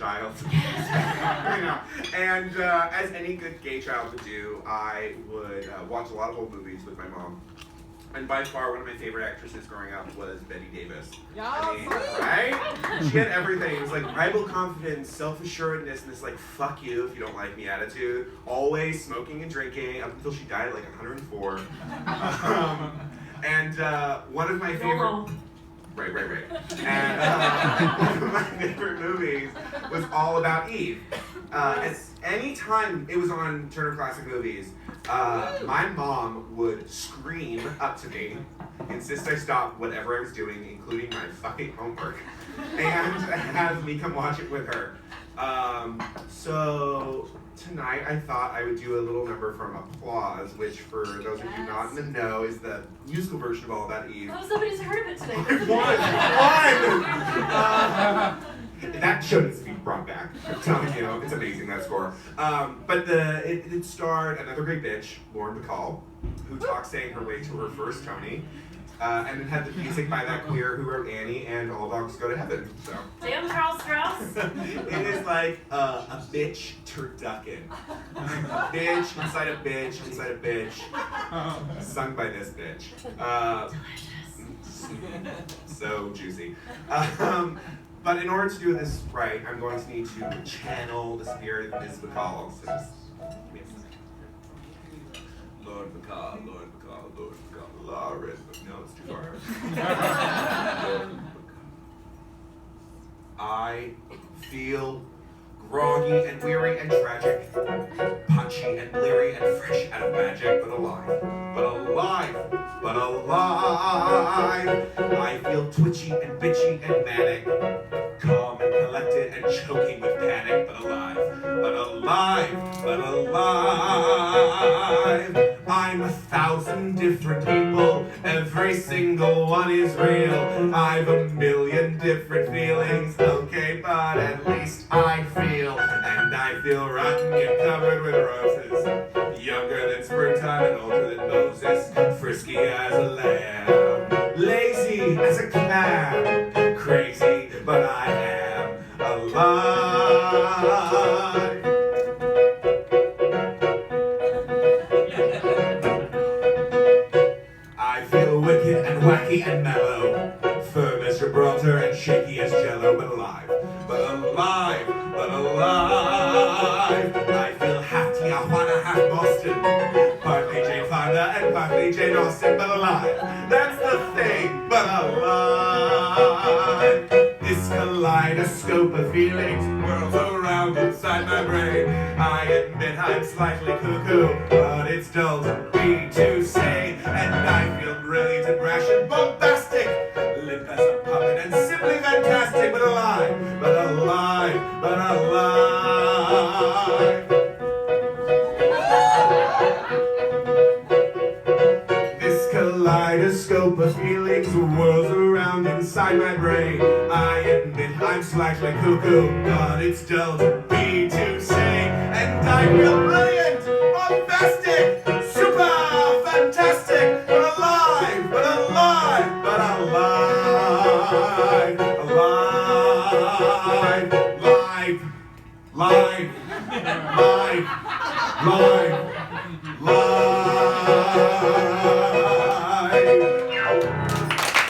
child. I know. And as any good gay child would do, I would watch a lot of old movies with my mom. And by far, one of my favorite actresses growing up was Betty Davis. I mean, right? She had everything. It was like rival confidence, self-assuredness, and this like, fuck you if you don't like me attitude. Always smoking and drinking up until she died at like 104. And one of my favorite... Right. And one of my favorite movies was All About Eve. And anytime it was on Turner Classic Movies, my mom would scream up to me, insist I stop whatever I was doing, including my fucking homework, and have me come watch it with her. So tonight I thought I would do a little number from Applause, which for those of you not in the know is the musical version of All About Eve. Oh, somebody's heard of it today. That show needs to be brought back. I'm telling you, it's amazing, that score. But it starred another great bitch, Lauren Bacall, who sang her way to her first Tony. And it had the music by that queer who wrote Annie and All Dogs Go to Heaven. So. Damn, Charles Strouse. It is like a bitch turducken. Bitch inside a bitch inside a bitch. Sung by this bitch. Delicious. So juicy. But in order to do this right, I'm going to need to channel the spirit of Ms. Bacall. So just give me a second. Lord Bacall, Lord Bacall, Lord Bacall, Lauren. No, it's too far. Lord Bacall. I feel groggy and weary and tragic, punchy and bleary and fresh out of magic, but alive, but alive, but alive. I feel twitchy and bitchy and manic, calm and collected and choking with panic, but alive, but alive, but alive. I'm 1,000 different people, every single one is real. I've a million different feelings, okay, but at least I feel, and I feel rotten and covered with roses. Younger than springtime and older than Moses, frisky as a lamb, lazy as a clam, crazy, but I am alive. I feel wicked and wacky and mellow, firm as Gibraltar and shaky as Jello, but alive, but alive, but alive. I feel half Tijuana, half Boston, partly Jane Fonda and partly Jane Austen, but alive. That's the thing, but alive. This kaleidoscope of feelings whirls around inside my brain. I admit I'm slightly cuckoo, but it's dull to be to say, and I feel brilliant and brash and bombastic, limp as a puppet and simply fantastic, but alive, but alive, but alive. This kaleidoscope of feelings whirls around inside my brain. I admit I'm slightly cuckoo, but it's dull to be to say, and I feel brilliant, bombastic, super fantastic, but alive, but alive, but alive, alive, live, live, live, live.